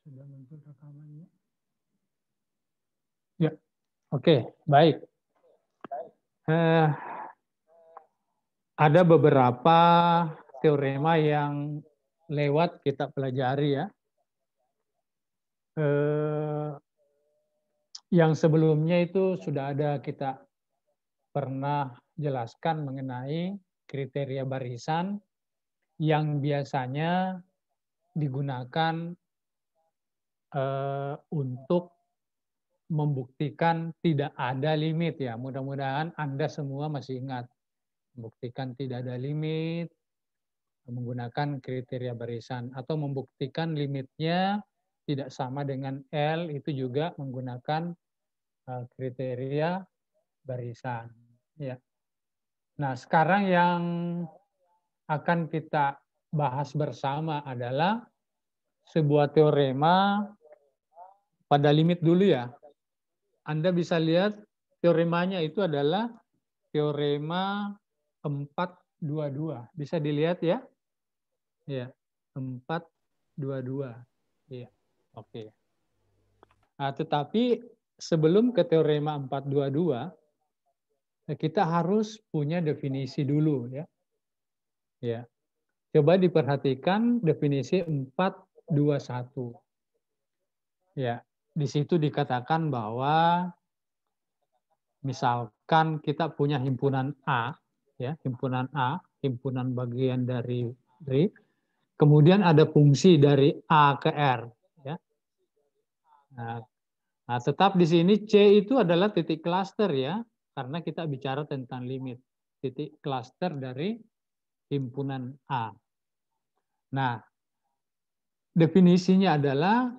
Sudah muncul rekamannya? Ya, oke, baik. Ada beberapa teorema yang lewat kita pelajari ya. Yang sebelumnya itu sudah ada kita pernah jelaskan mengenai kriteria barisan yang biasanya digunakan untuk membuktikan tidak ada limit ya. Mudah-mudahan Anda semua masih ingat. Membuktikan tidak ada limit menggunakan kriteria barisan atau membuktikan limitnya tidak sama dengan L itu juga menggunakan kriteria barisan. Ya. Nah, sekarang yang akan kita bahas bersama adalah sebuah teorema pada limit dulu ya. Anda bisa lihat teoremanya itu adalah teorema 422. Bisa dilihat ya? Ya, 422. Ya, oke. Nah, tetapi sebelum ke teorema 422, kita harus punya definisi dulu ya. Ya. Coba diperhatikan definisi 421. Ya, di situ dikatakan bahwa misalkan kita punya himpunan A, ya, himpunan A, himpunan bagian dari kemudian ada fungsi dari A ke R, ya. Nah, tetap di sini C itu adalah titik cluster ya, karena kita bicara tentang limit titik cluster dari himpunan A. Nah, definisinya adalah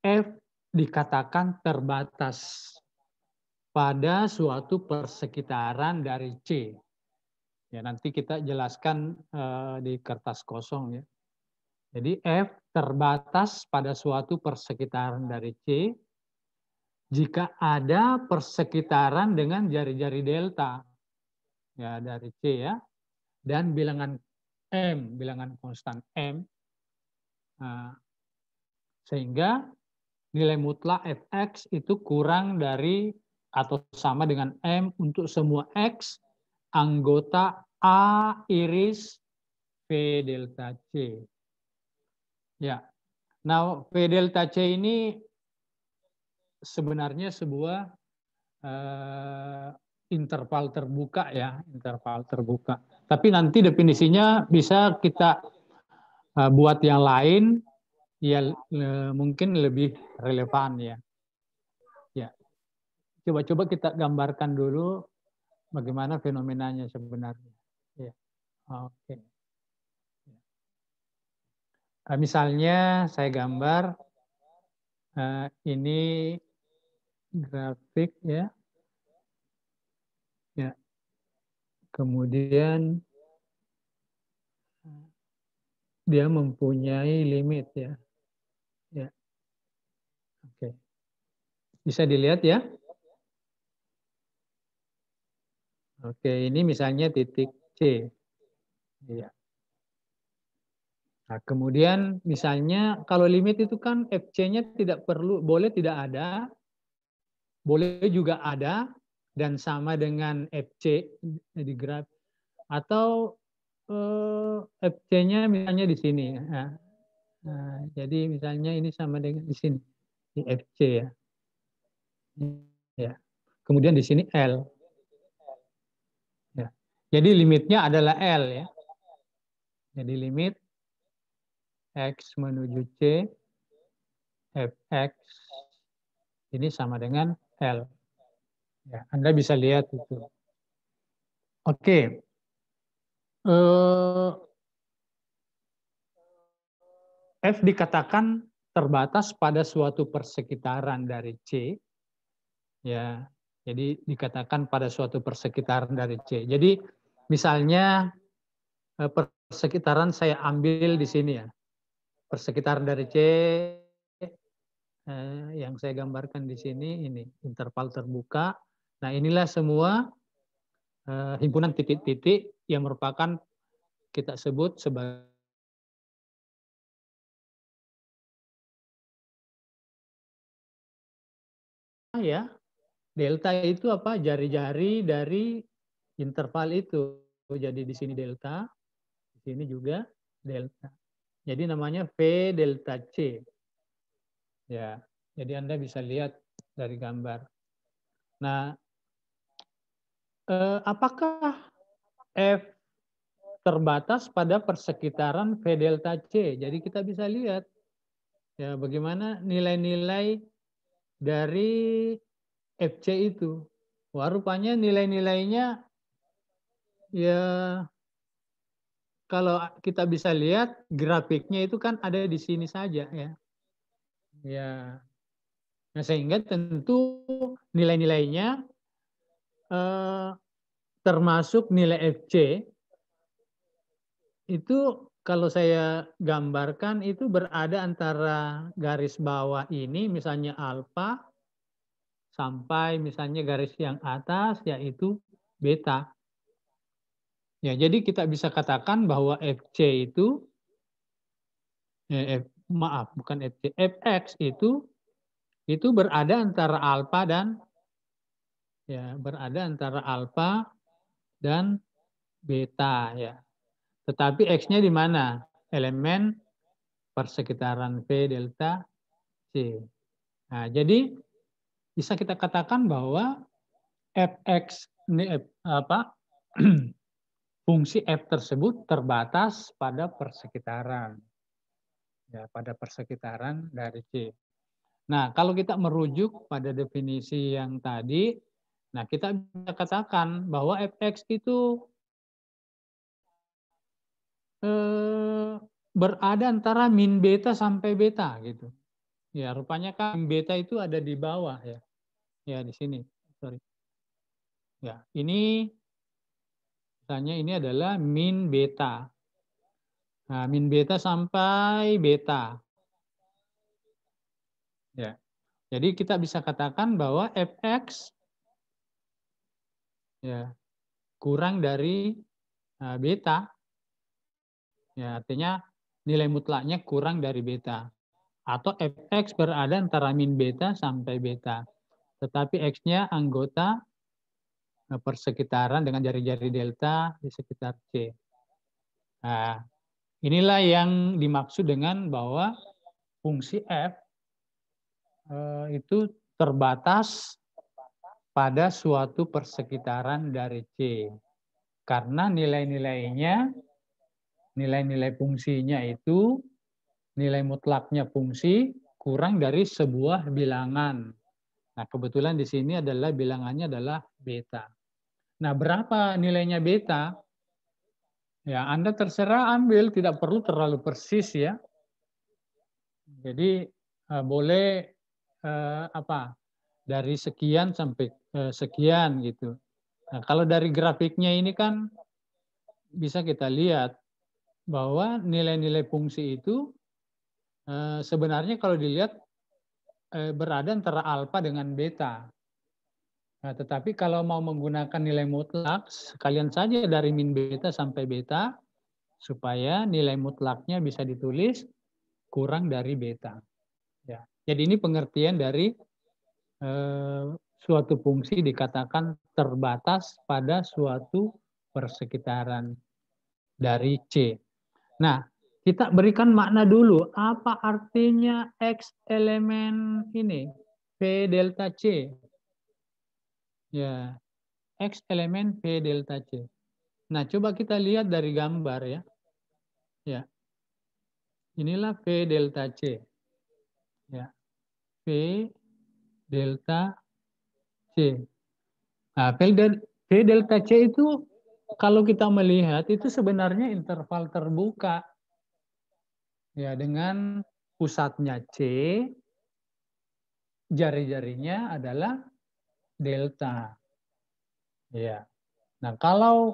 F dikatakan terbatas pada suatu persekitaran dari C. Ya, nanti kita jelaskan di kertas kosong ya. Jadi F terbatas pada suatu persekitaran dari C jika ada persekitaran dengan jari-jari delta ya dari C ya, dan bilangan M, bilangan konstan M, sehingga nilai mutlak Fx itu kurang dari atau sama dengan M untuk semua X anggota A iris V delta C. Ya, nah V delta C ini sebenarnya sebuah interval terbuka ya, interval terbuka. Tapi nanti definisinya bisa kita buat yang lain ya, mungkin lebih relevan ya. Ya, coba-coba kita gambarkan dulu bagaimana fenomenanya sebenarnya. Ya, oke. Misalnya saya gambar ini grafik ya. Ya. Kemudian dia mempunyai limit ya. Ya. Oke. Bisa dilihat ya? Oke, ini misalnya titik C. Ya. Nah, kemudian misalnya kalau limit itu kan FC-nya tidak perlu, boleh tidak ada, boleh juga ada, dan sama dengan FC di graf. Atau FC-nya misalnya di sini. Nah, jadi misalnya ini sama dengan di sini, di FC ya. Ya. Kemudian di sini L. Ya. Jadi limitnya adalah L ya. Jadi limit X menuju C, Fx ini sama dengan L. Ya, Anda bisa lihat itu. Oke. F dikatakan terbatas pada suatu persekitaran dari C. Ya. Jadi dikatakan pada suatu persekitaran dari C. Jadi misalnya persekitaran saya ambil di sini ya. Persekitaran dari C yang saya gambarkan di sini ini interval terbuka. Nah, inilah semua himpunan titik-titik yang merupakan kita sebut sebagai ya. Delta itu apa? Jari-jari dari interval itu. Jadi di sini delta, di sini juga delta. Jadi namanya V delta C. Ya, jadi Anda bisa lihat dari gambar. Nah, apakah F terbatas pada persekitaran V delta C? Jadi kita bisa lihat ya bagaimana nilai-nilai dari FC itu. Wah, rupanya nilai-nilainya ya kalau kita bisa lihat grafiknya itu kan ada di sini saja ya. Ya. Nah, sehingga tentu nilai-nilainya termasuk nilai FC itu kalau saya gambarkan itu berada antara garis bawah ini misalnya alfa sampai misalnya garis yang atas yaitu beta. Ya, jadi kita bisa katakan bahwa FC itu maaf bukan FC, Fx itu berada antara alfa dan ya berada antara alfa dan beta ya. Tetapi X-nya di mana? Elemen persekitaran V delta C. Nah, jadi bisa kita katakan bahwa Fx ini apa? Fungsi F tersebut terbatas pada persekitaran. Ya, pada persekitaran dari C. Nah, kalau kita merujuk pada definisi yang tadi, nah kita bisa katakan bahwa Fx itu berada antara min beta sampai beta gitu. Ya, rupanya kan min beta itu ada di bawah ya. Ya, di sini. Sorry. Ya, ini misalnya ini adalah min beta. Nah, min beta sampai beta. Ya. Jadi kita bisa katakan bahwa Fx ya kurang dari beta. Ya, artinya nilai mutlaknya kurang dari beta. Atau Fx berada antara min beta sampai beta. Tetapi X-nya anggota persekitaran dengan jari-jari delta di sekitar C. Nah, inilah yang dimaksud dengan bahwa fungsi F itu terbatas pada suatu persekitaran dari C. Karena nilai-nilainya, nilai-nilai fungsinya itu, nilai mutlaknya fungsi kurang dari sebuah bilangan. Nah, kebetulan di sini adalah bilangannya adalah beta. Nah, berapa nilainya beta? Ya, Anda terserah ambil, tidak perlu terlalu persis ya. Jadi boleh apa? Dari sekian sampai sekian gitu. Nah, kalau dari grafiknya ini kan bisa kita lihat bahwa nilai-nilai fungsi itu sebenarnya kalau dilihat berada antara alfa dengan beta. Nah, tetapi kalau mau menggunakan nilai mutlak, sekalian saja dari min beta sampai beta, supaya nilai mutlaknya bisa ditulis kurang dari beta. Ya. Jadi ini pengertian dari suatu fungsi dikatakan terbatas pada suatu persekitaran dari C. Nah, kita berikan makna dulu. Apa artinya X elemen ini? V delta C. Ya, X elemen V delta C. Nah, coba kita lihat dari gambar ya. Ya, inilah V delta C. Ya, V delta C. Nah, V delta C itu kalau kita melihat itu sebenarnya interval terbuka. Ya, dengan pusatnya C, jari-jarinya adalah delta. Ya. Nah, kalau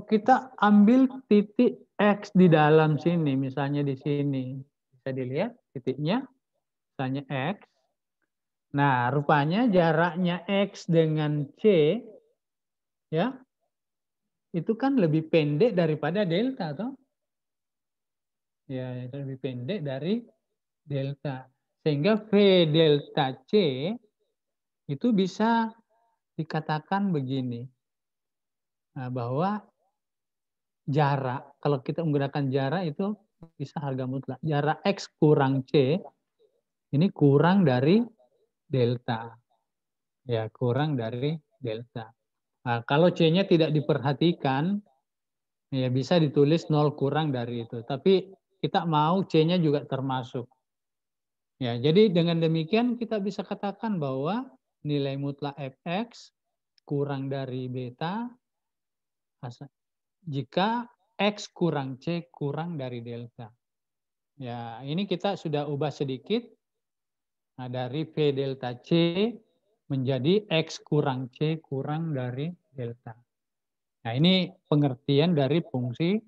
kita ambil titik X di dalam sini, misalnya di sini, bisa dilihat titiknya, misalnya X. Nah, rupanya jaraknya X dengan C, ya, itu kan lebih pendek daripada delta, toh? Ya, lebih pendek dari delta. Sehingga V delta C itu bisa dikatakan begini, bahwa jarak, kalau kita menggunakan jarak itu bisa harga mutlak. Jarak X kurang C ini kurang dari delta. Ya, kurang dari delta. Nah, kalau C-nya tidak diperhatikan, ya bisa ditulis 0 kurang dari itu. Tapi kita mau C-nya juga termasuk. Ya, jadi dengan demikian kita bisa katakan bahwa nilai mutlak Fx kurang dari beta jika X kurang C kurang dari delta. Ya, ini kita sudah ubah sedikit. Nah, dari V delta C menjadi X kurang C kurang dari delta. Nah, ini pengertian dari fungsi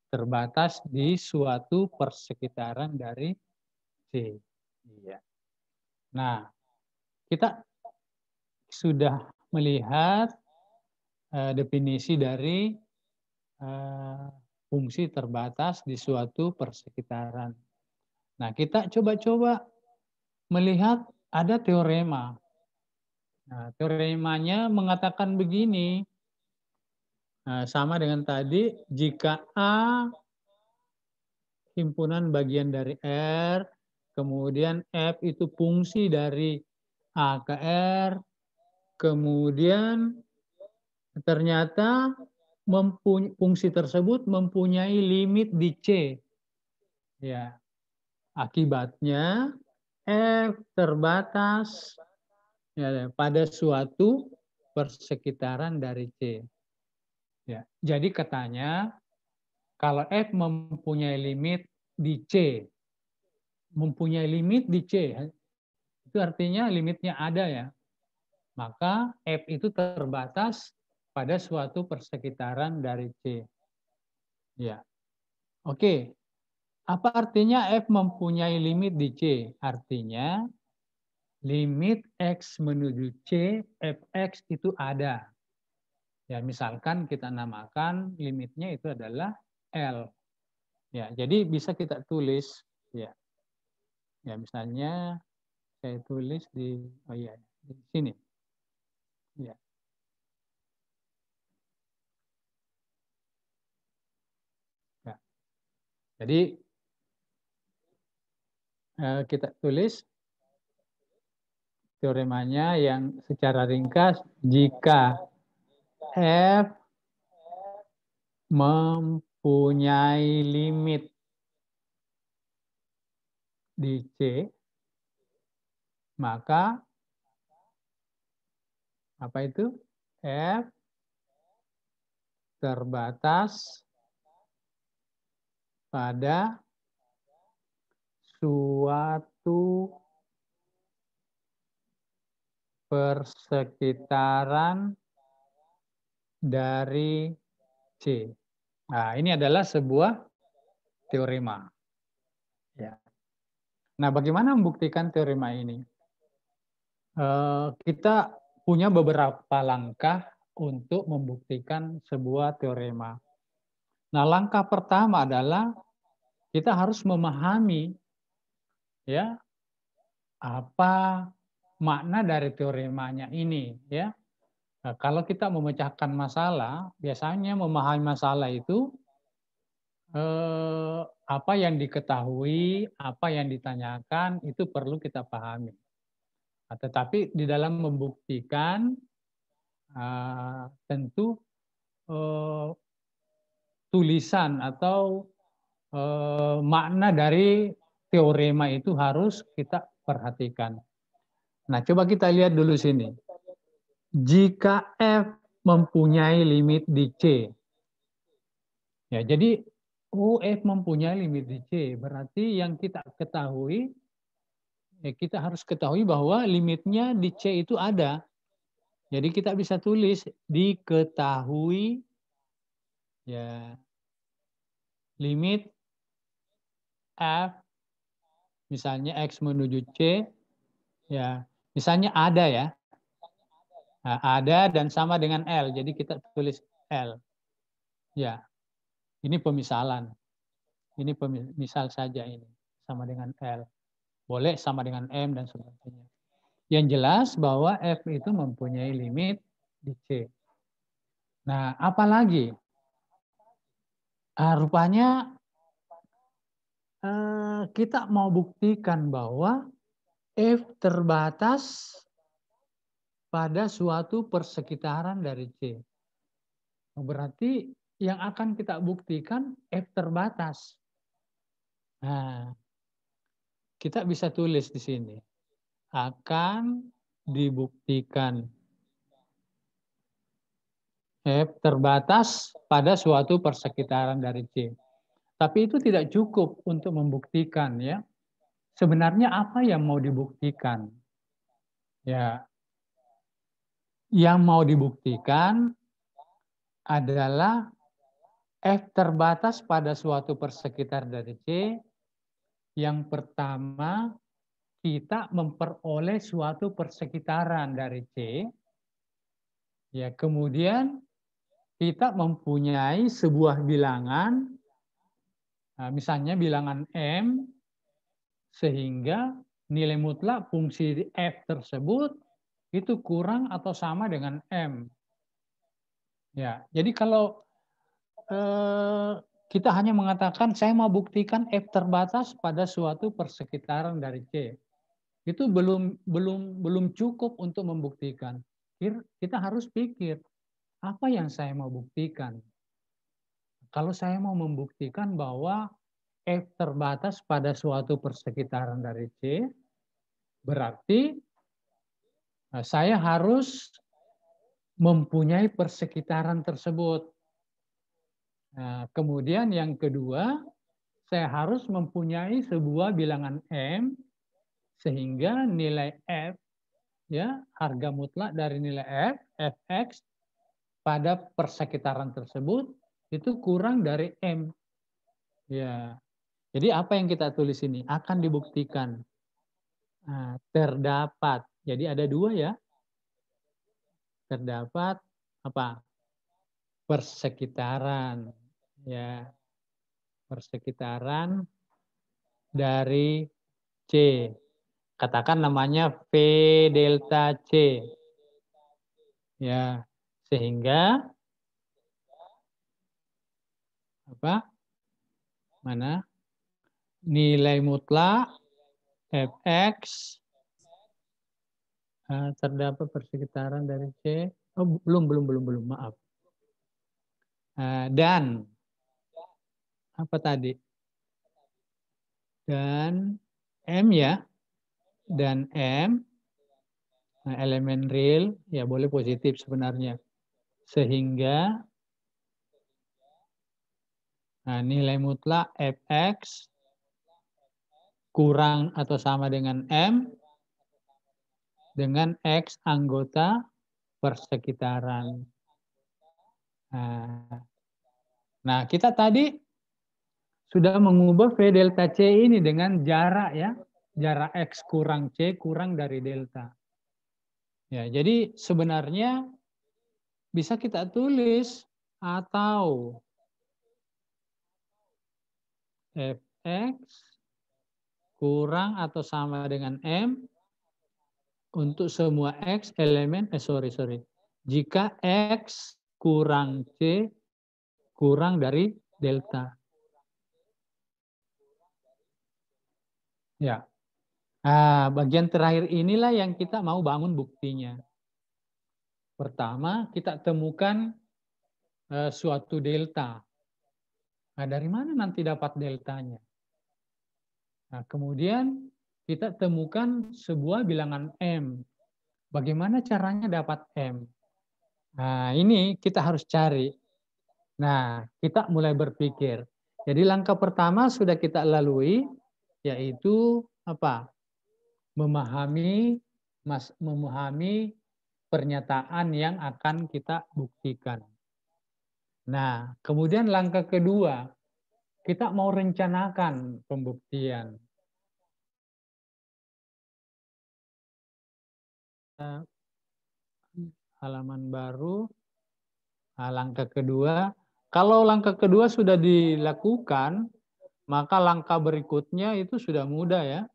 terbatas di suatu persekitaran dari C. Iya. Nah, kita sudah melihat definisi dari fungsi terbatas di suatu persekitaran. Nah, kita coba-coba melihat ada teorema. Nah, teoremanya mengatakan begini, sama dengan tadi, jika A himpunan bagian dari R, kemudian F itu fungsi dari A ke R, kemudian ternyata fungsi tersebut mempunyai limit di C. Ya, akibatnya F terbatas ya, pada suatu persekitaran dari C. Ya, jadi katanya kalau F mempunyai limit di C, mempunyai limit di C, itu artinya limitnya ada ya. Maka F itu terbatas pada suatu persekitaran dari C. Ya, oke. Apa artinya F mempunyai limit di C? Artinya limit X menuju C, Fx itu ada. Ya, misalkan kita namakan limitnya itu adalah L. Ya, jadi bisa kita tulis ya. Ya, misalnya saya tulis di di sini. Ya. Ya. Jadi kita tulis teoremanya yang secara ringkas, jika F mempunyai limit di C, maka apa itu? F terbatas pada suatu persekitaran dari C. Nah, ini adalah sebuah teorema. Ya. Nah, bagaimana membuktikan teorema ini? Kita punya beberapa langkah untuk membuktikan sebuah teorema. Nah, langkah pertama adalah kita harus memahami ya apa makna dari teoremanya ini ya. Nah, kalau kita memecahkan masalah, biasanya memahami masalah itu apa yang diketahui, apa yang ditanyakan itu perlu kita pahami. Nah, tetapi di dalam membuktikan tentu tulisan atau makna dari teorema itu harus kita perhatikan. Nah, coba kita lihat dulu sini. Jika F mempunyai limit di C, ya jadi F mempunyai limit di C, berarti yang kita ketahui, ya kita harus ketahui bahwa limitnya di C itu ada. Jadi kita bisa tulis diketahui ya limit F misalnya X menuju C ya misalnya ada ya. Nah, ada dan sama dengan L. Jadi kita tulis L. Ya. Ini pemisalan. Ini misal saja ini sama dengan L. Boleh sama dengan M dan sebagainya. Yang jelas bahwa F itu mempunyai limit di C. Nah, apalagi? Rupanya kita mau buktikan bahwa F terbatas pada suatu persekitaran dari C. Berarti yang akan kita buktikan F terbatas. Nah, kita bisa tulis di sini. Akan dibuktikan F terbatas pada suatu persekitaran dari C. Tapi itu tidak cukup untuk membuktikan ya. Sebenarnya apa yang mau dibuktikan? Ya, yang mau dibuktikan adalah F terbatas pada suatu persekitar dari C. Yang pertama, kita memperoleh suatu persekitaran dari C. Ya, kemudian kita mempunyai sebuah bilangan, misalnya bilangan M, sehingga nilai mutlak fungsi F tersebut itu kurang atau sama dengan M. Ya, jadi kalau kita hanya mengatakan saya mau buktikan F terbatas pada suatu persekitaran dari C, itu belum cukup untuk membuktikan. Kita harus pikir apa yang saya mau buktikan. Kalau saya mau membuktikan bahwa F terbatas pada suatu persekitaran dari C, berarti saya harus mempunyai persekitaran tersebut. Nah, kemudian yang kedua, saya harus mempunyai sebuah bilangan M sehingga nilai F, ya, harga mutlak dari nilai F, Fx pada persekitaran tersebut itu kurang dari M. Ya. Jadi apa yang kita tulis ini akan dibuktikan. Nah, terdapat. Jadi ada dua ya. Terdapat apa? Persekitaran. Ya. Persekitaran dari C. Katakan namanya V delta C. Ya. Sehingga apa? Mana? Nilai mutlak Fx terdapat persekitaran dari C. Oh, belum, maaf. Dan apa tadi? Dan M ya. Dan M elemen real ya boleh positif sebenarnya. Sehingga nilai mutlak Fx kurang atau sama dengan M dengan X anggota persekitaran. Nah, kita tadi sudah mengubah V delta C ini dengan jarak ya. Jarak X kurang C kurang dari delta. Ya, jadi sebenarnya bisa kita tulis atau Fx kurang atau sama dengan M untuk semua X elemen, jika X kurang C kurang dari delta. Ya. Bagian terakhir inilah yang kita mau bangun buktinya. Pertama, kita temukan suatu delta. Nah, dari mana nanti dapat deltanya? Nah, kemudian kita temukan sebuah bilangan M. Bagaimana caranya dapat M? Nah, ini kita harus cari. Nah, kita mulai berpikir. Jadi langkah pertama sudah kita lalui, yaitu apa? Memahami pernyataan yang akan kita buktikan. Nah, kemudian langkah kedua, kita mau rencanakan pembuktian. Halaman baru, langkah kedua. Kalau langkah kedua sudah dilakukan, maka langkah berikutnya itu sudah mudah ya.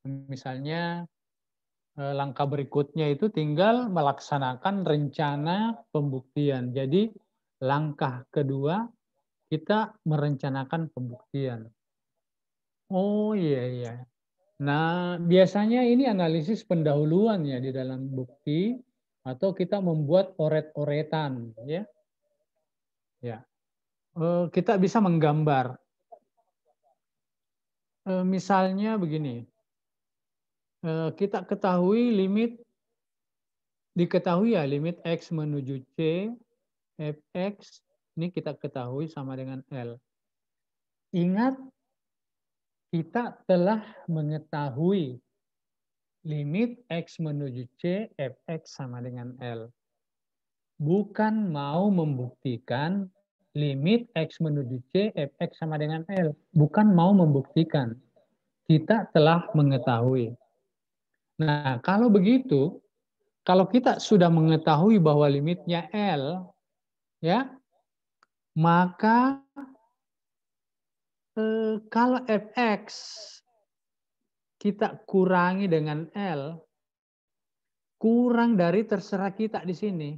Misalnya langkah berikutnya itu tinggal melaksanakan rencana pembuktian. Jadi langkah kedua kita merencanakan pembuktian. Oh iya iya. Nah, biasanya ini analisis pendahuluan ya di dalam bukti atau kita membuat oret-oretan ya. Ya. Kita bisa menggambar. Misalnya begini. Kita ketahui diketahui ya limit X menuju C, Fx ini kita ketahui sama dengan L. Ingat, kita telah mengetahui limit X menuju C, Fx sama dengan L. Bukan mau membuktikan limit X menuju C, Fx sama dengan L. Bukan mau membuktikan. Kita telah mengetahui. Nah, kalau begitu, kalau kita sudah mengetahui bahwa limitnya L, ya, maka kalau Fx kita kurangi dengan L, kurang dari terserah kita di sini.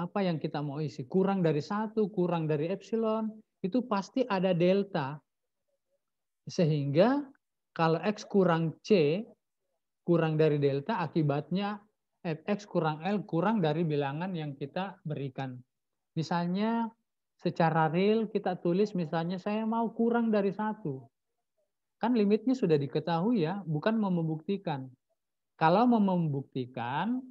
Apa yang kita mau isi? Kurang dari 1, kurang dari epsilon, itu pasti ada delta. Sehingga kalau X kurang C, kurang dari delta, akibatnya Fx kurang L kurang dari bilangan yang kita berikan. Misalnya secara real kita tulis misalnya saya mau kurang dari 1. Kan limitnya sudah diketahui ya, bukan mau membuktikan. Kalau mau membuktikan,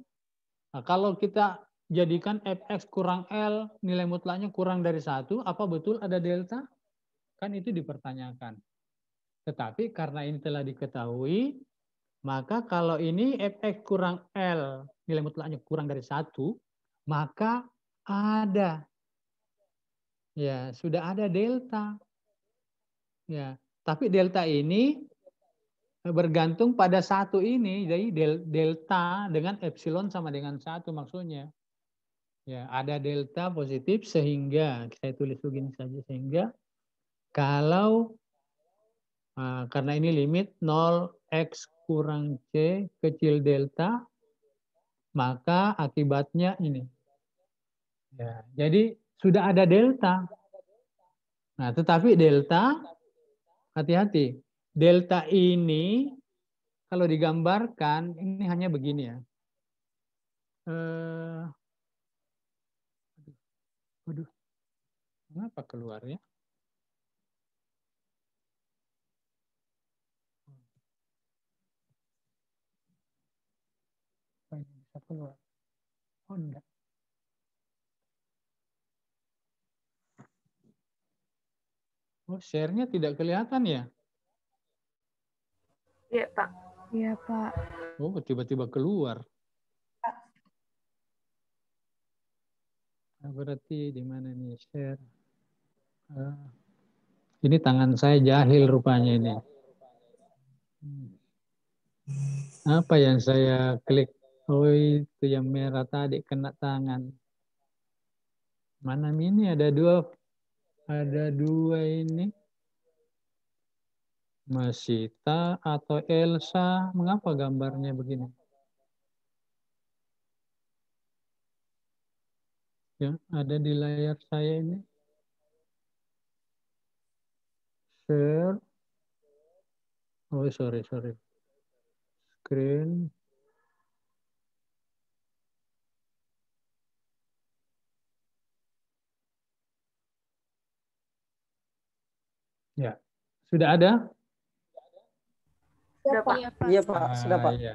kalau kita jadikan Fx kurang L, nilai mutlaknya kurang dari 1, apa betul ada delta? Kan itu dipertanyakan. Tetapi karena ini telah diketahui, maka kalau ini Fx kurang L, nilai mutlaknya kurang dari 1, maka ada. Ya, sudah ada delta. Ya, tapi delta ini bergantung pada 1 ini, jadi delta dengan epsilon sama dengan 1 maksudnya. Ya, ada delta positif sehingga saya tulis begini saja sehingga kalau karena ini limit 0x kurang c kecil delta, maka akibatnya ini. Ya, jadi sudah ada delta. Nah, tetapi delta hati-hati. Delta ini kalau digambarkan ini hanya begini ya. Waduh, kenapa keluar ya? Apa ini bisa keluar? Oh enggak. Oh, share-nya tidak kelihatan ya? Iya, Pak. Iya, Pak. Oh, tiba-tiba keluar. Berarti di mana nih share? Ini tangan saya jahil rupanya ini. Apa yang saya klik? Oh, itu yang merah tadi kena tangan. Mana ini ada dua ini. Masita atau Elsa, mengapa gambarnya begini? Ya, ada di layar saya ini. Share. Oh, sorry. Screen. Ya, sudah ada? Sudah, Pak. Iya, Pak. Sudah, Pak. Iya.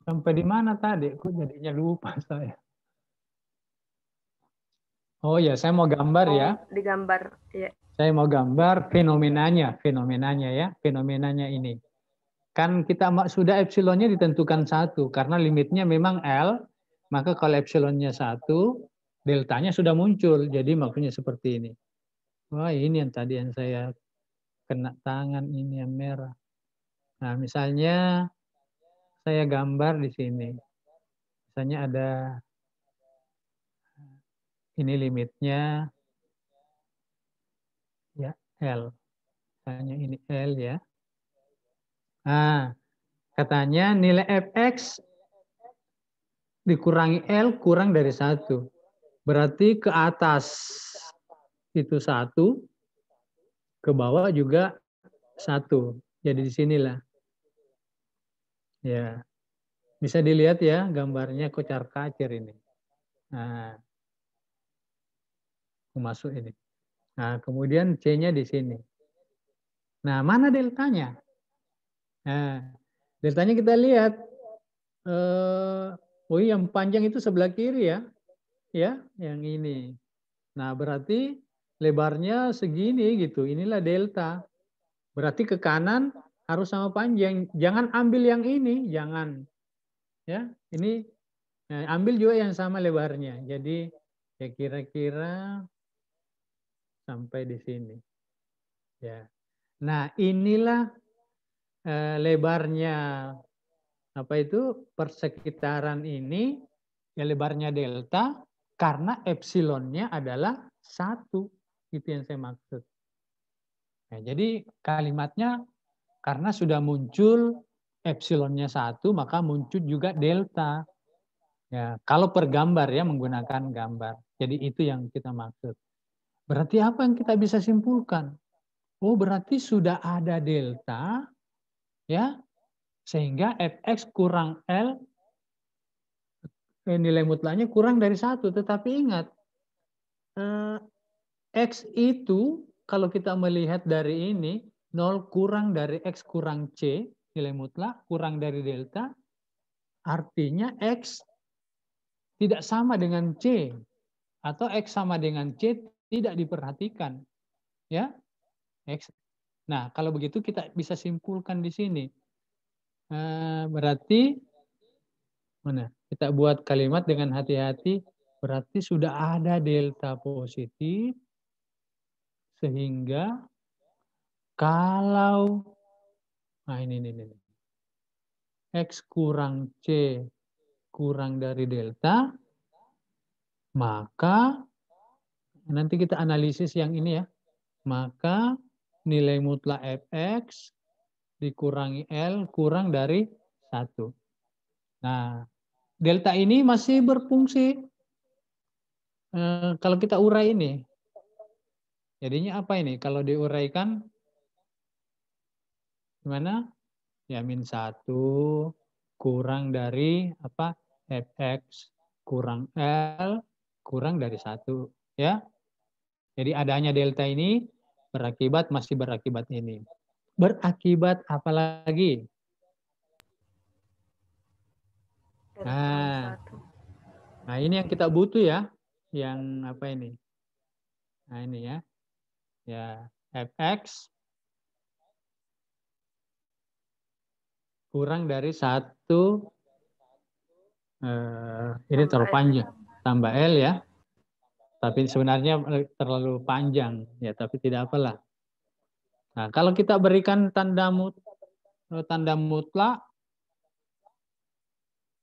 Sampai di mana tadi? Kok jadinya lupa saya. Oh ya, saya mau gambar ya. Digambar, ya. Saya mau gambar fenomenanya ya, fenomenanya ini. Kan kita sudah epsilonnya ditentukan 1, karena limitnya memang L, maka kalau epsilonnya 1, deltanya sudah muncul, jadi maksudnya seperti ini. Wah, ini yang tadi yang saya kena tangan ini yang merah. Nah, misalnya saya gambar di sini. Misalnya ada ini limitnya ya L. Misalnya ini L ya. Nah, katanya nilai fx dikurangi L kurang dari 1. Berarti ke atas itu 1, ke bawah juga 1. Jadi di sinilah. Ya. Bisa dilihat ya gambarnya kocar kacir ini. Nah, aku masuk ini. Nah, kemudian C-nya di sini. Nah, mana deltanya? Nah, deltanya kita lihat. Oh, yang panjang itu sebelah kiri ya. Ya, yang ini. Nah, berarti lebarnya segini gitu. Inilah delta. Berarti ke kanan harus sama panjang. Jangan ambil yang ini, jangan. Ya, ini ambil juga yang sama lebarnya. Jadi ya kira-kira sampai di sini. Ya. Nah, inilah lebarnya apa itu persekitaran ini, ya lebarnya delta karena epsilonnya adalah 1. Itu yang saya maksud. Nah, jadi kalimatnya karena sudah muncul epsilonnya 1, maka muncul juga delta. Ya, kalau per gambar ya, menggunakan gambar. Jadi itu yang kita maksud. Berarti apa yang kita bisa simpulkan? Oh, berarti sudah ada delta, ya, sehingga fx kurang L, nilai mutlaknya kurang dari 1. Tetapi ingat, x itu kalau kita melihat dari ini, 0 kurang dari x kurang c, nilai mutlak, kurang dari delta, artinya x tidak sama dengan C atau X sama dengan C tidak diperhatikan. Ya, X. Nah, kalau begitu kita bisa simpulkan di sini. Berarti mana? Kita buat kalimat dengan hati-hati. Berarti sudah ada delta positif sehingga kalau ini X kurang C kurang dari delta, maka nanti kita analisis yang ini ya. Maka nilai mutlak fx dikurangi L kurang dari 1. Nah, delta ini masih berfungsi. Kalau kita urai ini, jadinya apa ini? Kalau diuraikan, gimana? Ya, min 1 kurang dari apa? Fx kurang L kurang dari 1. Ya. Jadi adanya delta ini masih berakibat ini. Berakibat apa lagi? Nah, ini yang kita butuh ya. Yang apa ini? Nah, ini ya. Ya, fx kurang dari 1, ini terlalu panjang. Tambah L ya. Tapi sebenarnya terlalu panjang. Ya, tapi tidak apalah. Nah, kalau kita berikan tanda mutlak,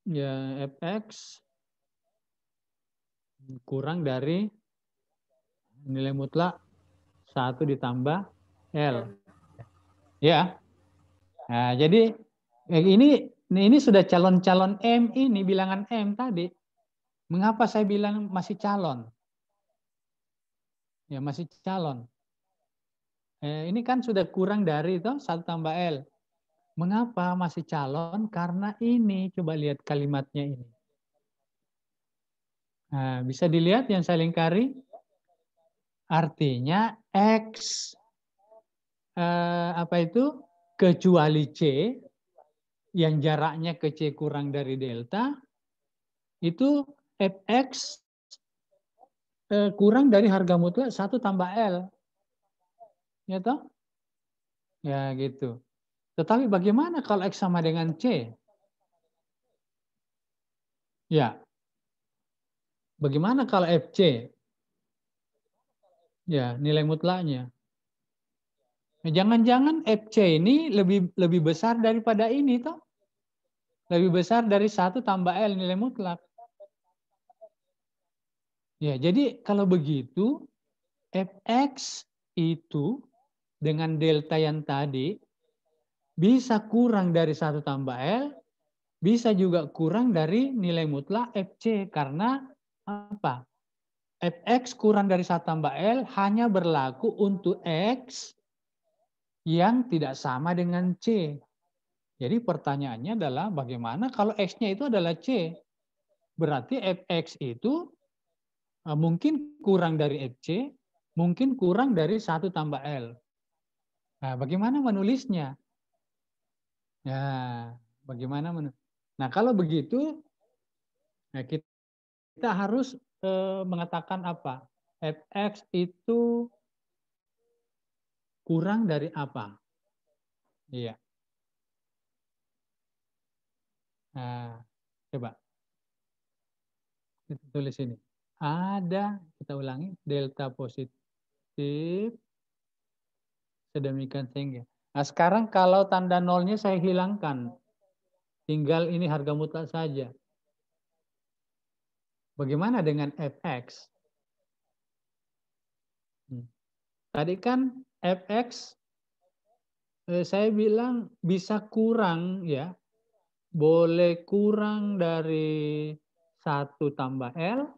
ya fx kurang dari nilai mutlak 1 ditambah L. Ya. Nah, jadi ini sudah calon-calon M ini, bilangan M tadi. Mengapa saya bilang masih calon? Ya, masih calon. Ini kan sudah kurang dari itu 1 tambah L. Mengapa masih calon? Karena ini, coba lihat kalimatnya ini. Nah, bisa dilihat yang saya lingkari? Artinya X apa itu kecuali C yang jaraknya ke C kurang dari delta itu fx kurang dari harga mutlak 1 tambah L. Ya toh? Ya gitu. Tetapi bagaimana kalau X sama dengan C? Ya. Bagaimana kalau FC? Ya, nilai mutlaknya. Jangan-jangan FC ini lebih besar daripada ini toh? Lebih besar dari 1 tambah L nilai mutlak. Ya, jadi kalau begitu fx itu dengan delta yang tadi bisa kurang dari 1 tambah L, bisa juga kurang dari nilai mutlak FC. Karena apa? Fx kurang dari 1 tambah L hanya berlaku untuk X yang tidak sama dengan C. Jadi pertanyaannya adalah bagaimana kalau X-nya itu adalah C? Berarti Fx itu mungkin kurang dari Fc, mungkin kurang dari 1 tambah L. Nah, bagaimana menulisnya? Nah, bagaimana Nah, kalau begitu, nah kita harus mengatakan apa? Fx itu kurang dari apa? Iya. Nah, coba kita tulis ini. Ada, kita ulangi, delta positif sedemikian sehingga. Nah, sekarang kalau tanda nolnya saya hilangkan. Tinggal ini harga mutlak saja. Bagaimana dengan Fx? Tadi kan Fx saya bilang bisa kurang ya. Boleh kurang dari 1 tambah L,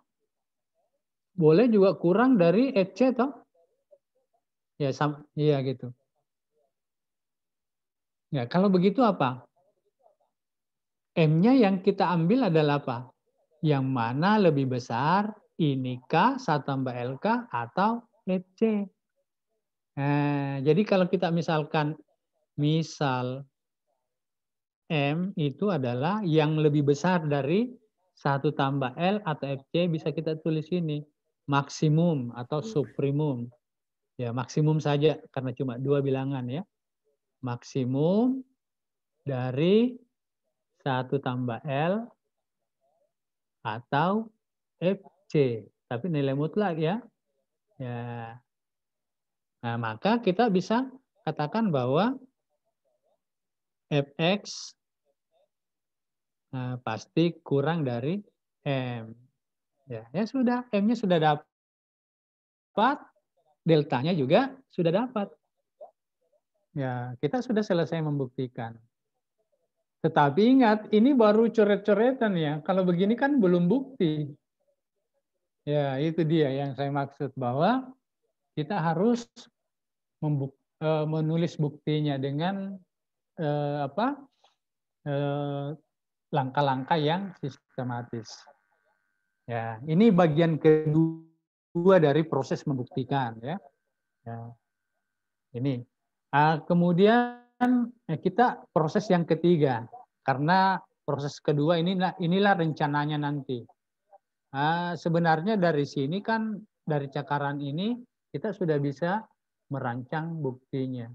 boleh juga kurang dari Fc toh? Ya, iya gitu. Ya, kalau begitu apa? M-nya yang kita ambil adalah apa? Yang mana lebih besar, ini K, 1 tambah LK, atau FC. Nah, jadi kalau kita misalkan, misal M itu adalah yang lebih besar dari 1 tambah L atau FC, bisa kita tulis ini. Maksimum atau suprimum. Ya, maksimum saja, karena cuma 2 bilangan ya. Maksimum dari 1 tambah L atau FC. Tapi nilai mutlak ya. Ya. Nah, maka kita bisa katakan bahwa Fx pasti kurang dari M. Ya, ya sudah, M-nya sudah dapat, deltanya juga sudah dapat. Ya, kita sudah selesai membuktikan. Tetapi ingat, ini baru coret-coretan ya. Kalau begini kan belum bukti. Ya, itu dia yang saya maksud, bahwa kita harus menulis buktinya dengan langkah-langkah yang sistematis. Ya, ini bagian kedua dari proses membuktikan ya. Ya, ini. Kemudian kita proses yang ketiga, karena proses kedua inilah rencananya nanti. Sebenarnya dari sini kan, dari cakaran ini kita sudah bisa merancang buktinya.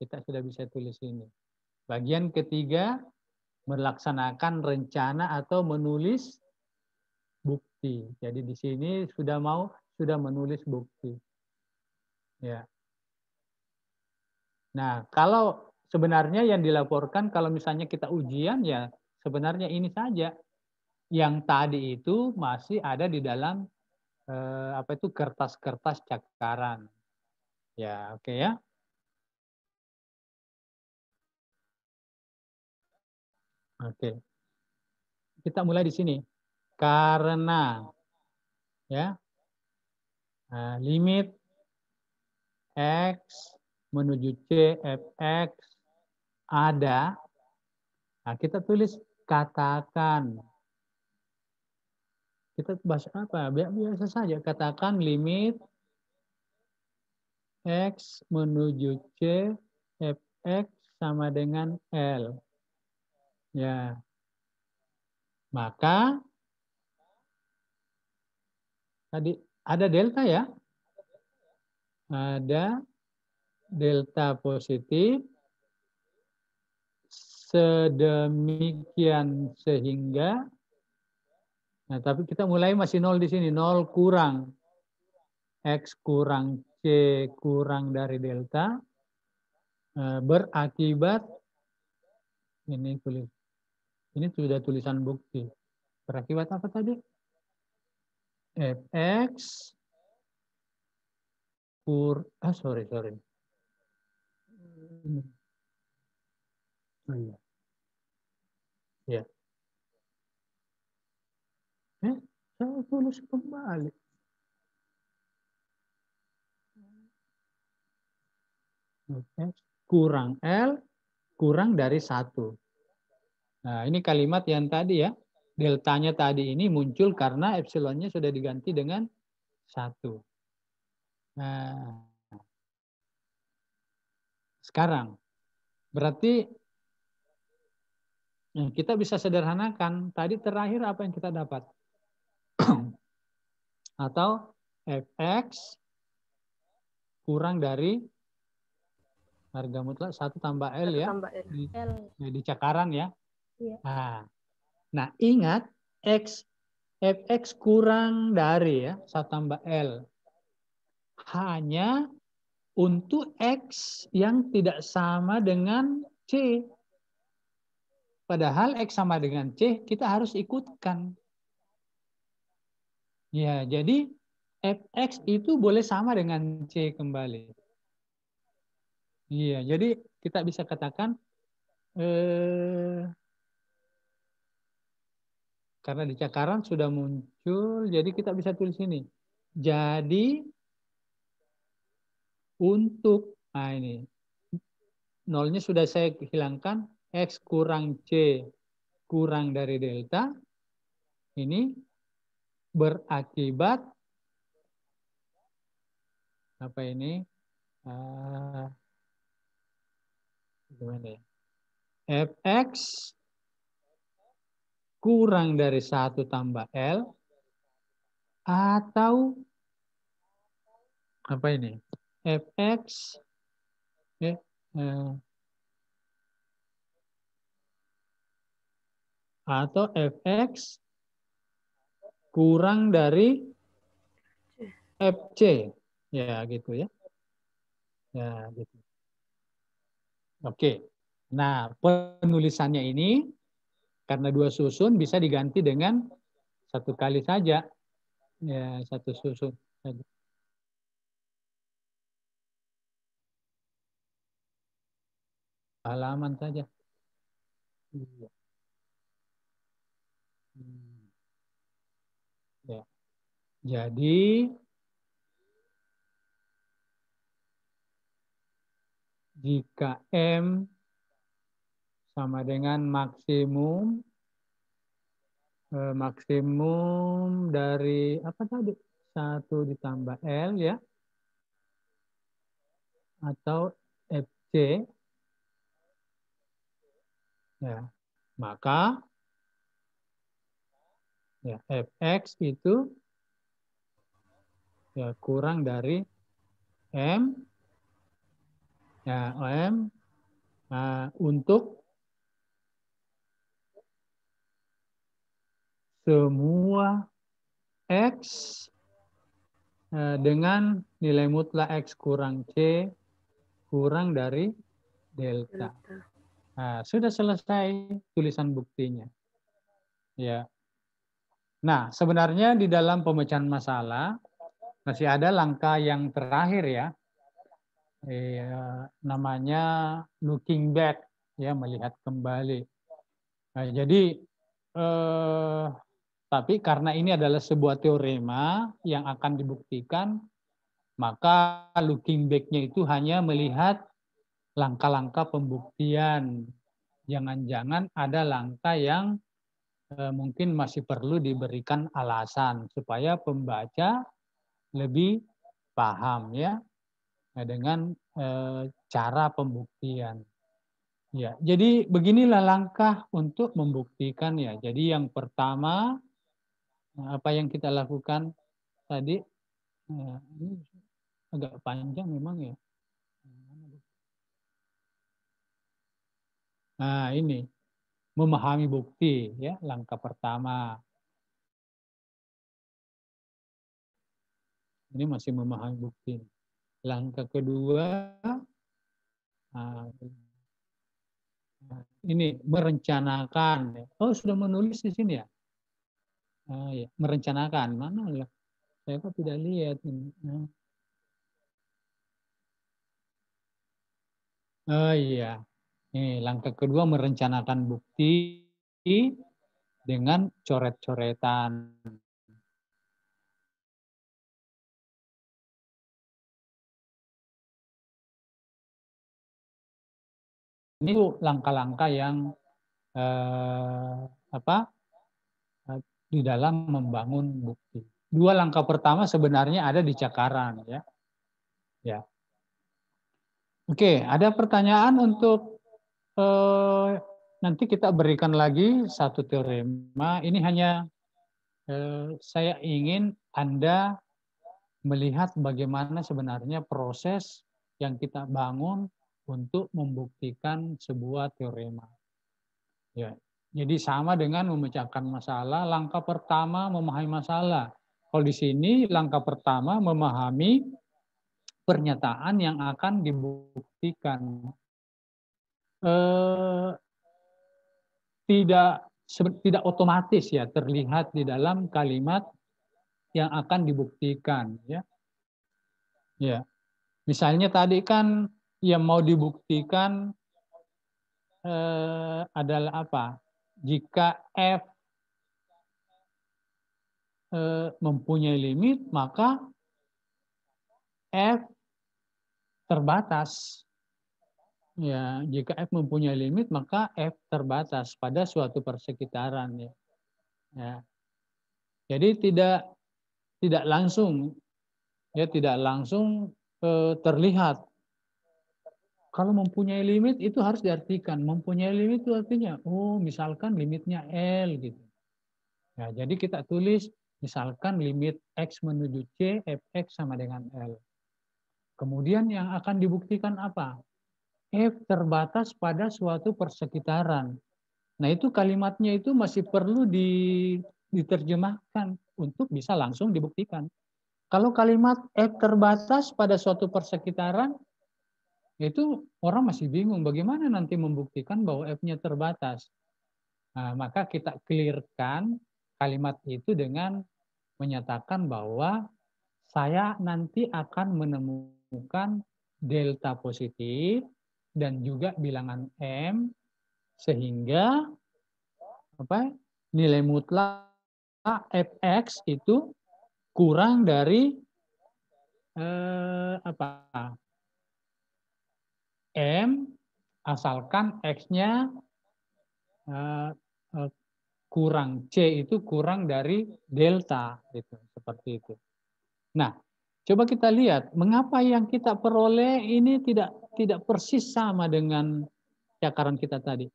Kita sudah bisa tulis ini. Bagian ketiga, melaksanakan rencana atau menulis bukti. Jadi di sini sudah menulis bukti. Ya. Nah, kalau sebenarnya yang dilaporkan kalau misalnya kita ujian ya sebenarnya ini saja. Yang tadi itu masih ada di dalam kertas-kertas cakaran. Ya, oke ya. Oke. Kita mulai di sini. Karena ya limit X menuju C Fx ada. Nah, kita tulis katakan. Kita bahas apa? Biasa saja. Katakan limit X menuju C Fx sama dengan L. Ya. Maka tadi ada delta ya. Ada delta positif sedemikian sehingga, nah tapi kita mulai masih 0 di sini, 0 kurang X kurang C kurang dari delta, berakibat, ini sudah tulisan bukti, berakibat apa tadi? Fx sorry. Oh iya. Ya. Saya tulis kembali. X kurang L kurang dari 1. Nah, ini kalimat yang tadi ya. Deltanya tadi ini muncul karena epsilonnya sudah diganti dengan 1. Nah, sekarang berarti kita bisa sederhanakan. Tadi terakhir apa yang kita dapat? Atau Fx kurang dari harga mutlak 1 tambah L 1 ya. tambah L. Di cakaran ya. Iya. Nah, ingat Fx kurang dari ya 1 tambah L. Hanya untuk X yang tidak sama dengan C. Padahal X sama dengan C, kita harus ikutkan. Ya, jadi Fx itu boleh sama dengan C kembali. Iya, jadi kita bisa katakan karena di cakaran sudah muncul, jadi kita bisa tulis ini. Jadi untuk, nah ini, nolnya sudah saya hilangkan, X kurang C kurang dari delta, ini berakibat, apa ini, gimana ya? Fx kurang dari 1 tambah L, atau apa ini? Fx atau Fx kurang dari Fc. Ya, gitu ya. Ya, gitu. Oke. Nah, penulisannya ini karena 2 susun bisa diganti dengan 1 kali saja. Ya, 1 susun saja. Halaman saja. Iya. Ya. Jadi jika M sama dengan maksimum dari apa tadi? 1 ditambah L ya, atau Fc ya, maka ya Fx itu ya kurang dari M ya M untuk semua X dengan nilai mutlak X kurang C kurang dari delta. Nah, sudah selesai tulisan buktinya. Ya. Nah, sebenarnya di dalam pemecahan masalah masih ada langkah yang terakhir ya. Namanya looking back ya, melihat kembali. Nah, jadi tapi karena ini adalah sebuah teorema yang akan dibuktikan, maka looking back-nya itu hanya melihat langkah-langkah pembuktian. Jangan-jangan ada langkah yang mungkin masih perlu diberikan alasan supaya pembaca lebih paham ya dengan cara pembuktian. Ya, jadi beginilah langkah untuk membuktikan ya. Jadi yang pertama apa yang kita lakukan tadi ini agak panjang memang ya. Nah, ini memahami bukti ya, langkah pertama. Ini masih memahami bukti. Langkah kedua ini merencanakan. Oh, sudah menulis di sini ya? Ya, merencanakan. Mana ya? Saya kok tidak lihat ini. Oh iya. Langkah kedua merencanakan bukti dengan coret-coretan. Ini langkah-langkah yang di dalam membangun bukti. Dua langkah pertama sebenarnya ada di cakaran, ya. Ya. Oke, ada pertanyaan untuk nanti kita berikan lagi satu teorema. Ini hanya saya ingin Anda melihat bagaimana sebenarnya proses yang kita bangun untuk membuktikan sebuah teorema. Ya. Jadi sama dengan memecahkan masalah, langkah pertama memahami masalah. Kalau di sini langkah pertama memahami pernyataan yang akan dibuktikan. Tidak otomatis ya terlihat di dalam kalimat yang akan dibuktikan, ya. Ya. Misalnya tadi kan yang mau dibuktikan adalah apa? Jika F mempunyai limit, maka F terbatas. Ya, jika F mempunyai limit, maka F terbatas pada suatu persekitaran. Ya. Ya. Jadi tidak langsung, ya tidak langsung terlihat. Kalau mempunyai limit itu harus diartikan. Mempunyai limit itu artinya, oh misalkan limitnya L gitu. Ya, jadi kita tulis misalkan limit X menuju C, Fx sama dengan L. Kemudian yang akan dibuktikan apa? F terbatas pada suatu persekitaran. Nah itu kalimatnya itu masih perlu diterjemahkan untuk bisa langsung dibuktikan. Kalau kalimat F terbatas pada suatu persekitaran, itu orang masih bingung bagaimana nanti membuktikan bahwa F-nya terbatas. Nah, maka kita clearkan kalimat itu dengan menyatakan bahwa saya nanti akan menemukan delta positif dan juga bilangan M sehingga nilai mutlak Fx itu kurang dari M asalkan X-nya kurang, C itu kurang dari delta, gitu, seperti itu. Nah, coba kita lihat mengapa yang kita peroleh ini tidak persis sama dengan cakaran kita tadi.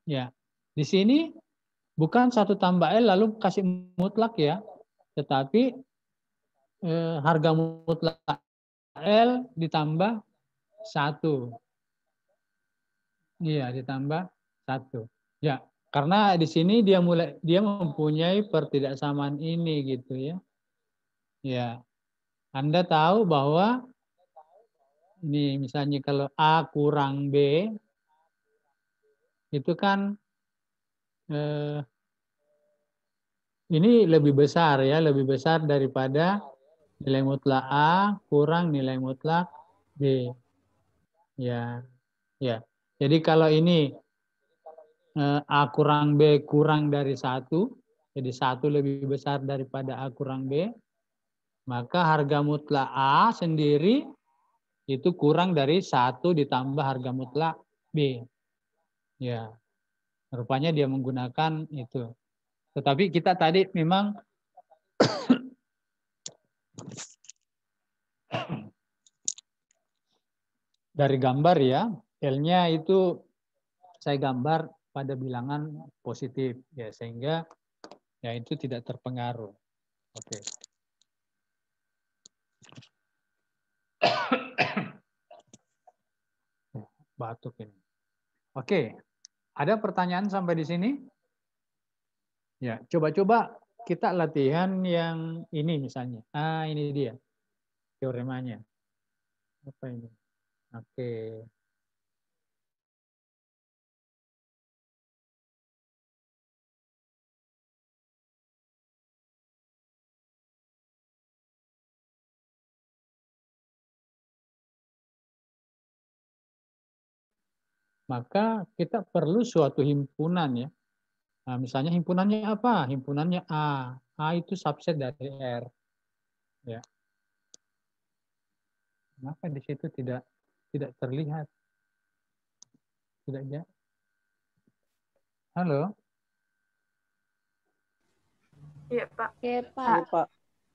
Ya, di sini bukan 1 tambah L lalu kasih mutlak ya, tetapi harga mutlak L ditambah 1. Iya, ditambah 1. Ya, karena di sini dia mempunyai pertidaksamaan ini gitu ya. Ya. Anda tahu bahwa ini misalnya kalau A kurang B itu kan ini lebih besar ya, lebih besar daripada nilai mutlak A kurang nilai mutlak B. Ya, ya. Jadi kalau ini A kurang B kurang dari 1, jadi 1 lebih besar daripada A kurang B, maka harga mutlak A sendiri itu kurang dari 1 ditambah harga mutlak B. Ya, rupanya dia menggunakan itu. Tetapi kita tadi memang dari gambar ya, L-nya itu saya gambar pada bilangan positif ya, sehingga ya itu tidak terpengaruh. Oke. Batuk ini. Oke. Ada pertanyaan sampai di sini? Ya, coba-coba kita latihan yang ini misalnya. Ini dia teoremanya. Apa ini? Oke. maka kita perlu suatu himpunan ya. Nah, misalnya himpunannya apa? Himpunannya A. A itu subset dari R. Ya. Maka di situ tidak terlihat. Tidak ya. Halo? Iya, Pak. Iya, Pak. Iya, Pak.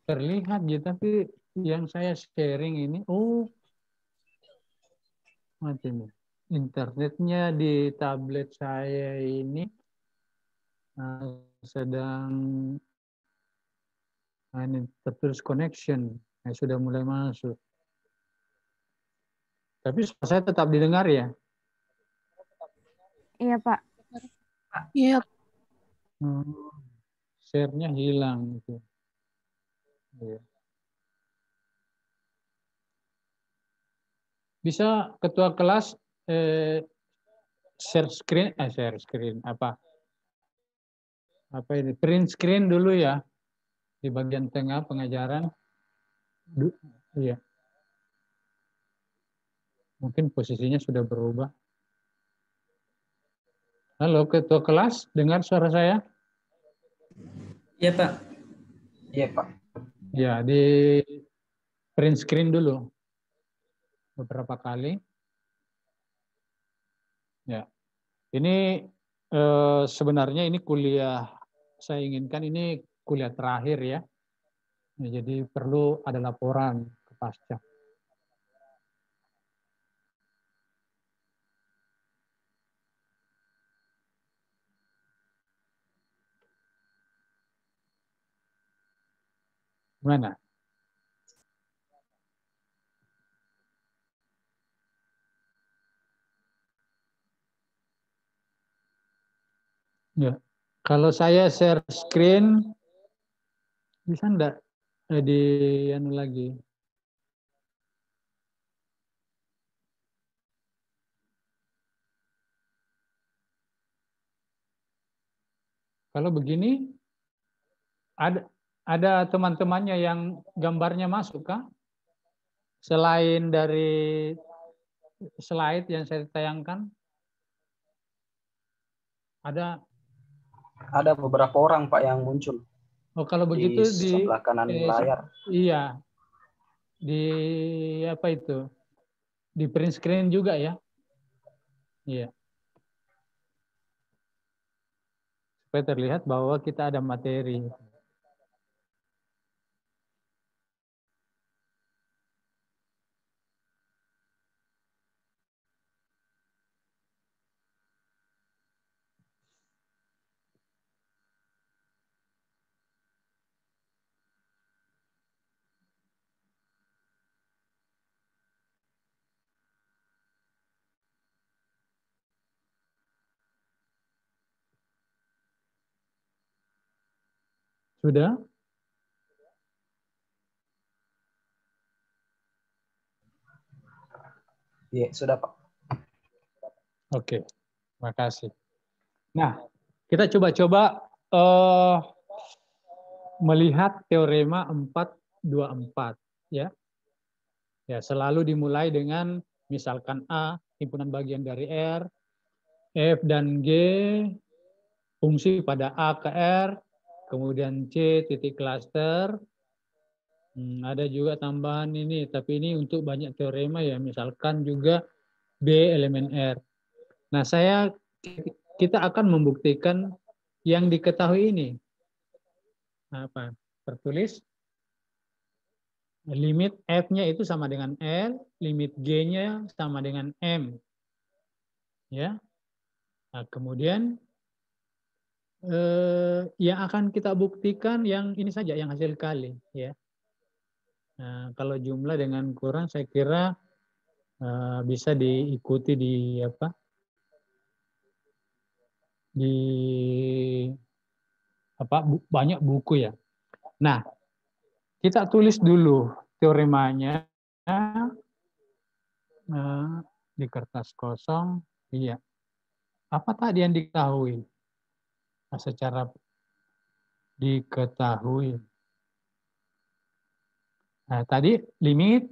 Terlihat ya, tapi yang saya sharing ini, macam internetnya di tablet saya ini sedang ini terputus connection, sudah mulai masuk. Tapi saya tetap didengar ya. Iya, Pak. Iya. Share-nya hilang gitu. Ya. Bisa ketua kelas share screen apa ini, print screen dulu ya di bagian tengah pengajaran. Iya. Mungkin posisinya sudah berubah. Halo ketua kelas, dengar suara saya? Iya, Pak. Iya, Pak. Ya, di print screen dulu beberapa kali. Ya. Ini sebenarnya ini kuliah saya inginkan ini kuliah terakhir ya. Jadi perlu ada laporan ke pasca. Gimana? Ya. Kalau saya share screen, bisa enggak di anu lagi? Kalau begini, ada teman-temannya yang gambarnya masuk kah? Selain dari slide yang saya tayangkan, ada beberapa orang, Pak, yang muncul. Oh, kalau begitu di sebelah kanan layar. Iya. Di apa itu? Di print screen juga ya? Iya. Supaya terlihat bahwa kita ada materi. Sudah? Iya, sudah, Pak. Oke, makasih. Nah, kita coba-coba melihat teorema 424 ya. Ya, selalu dimulai dengan misalkan A, himpunan bagian dari R, F dan G, fungsi pada A ke R, kemudian C titik klaster. Ada juga tambahan ini, tapi ini untuk banyak teorema ya, misalkan juga B elemen R. Nah, kita akan membuktikan yang diketahui ini. Apa? Tertulis limit F-nya itu sama dengan L, limit G-nya sama dengan M. Ya. Nah, kemudian yang akan kita buktikan yang ini saja, yang hasil kali ya. Nah, kalau jumlah dengan kurang saya kira bisa diikuti di apa? Di banyak buku ya. Nah, kita tulis dulu teoremanya di kertas kosong. Iya. Apa tadi yang diketahui? Secara diketahui. Nah, tadi limit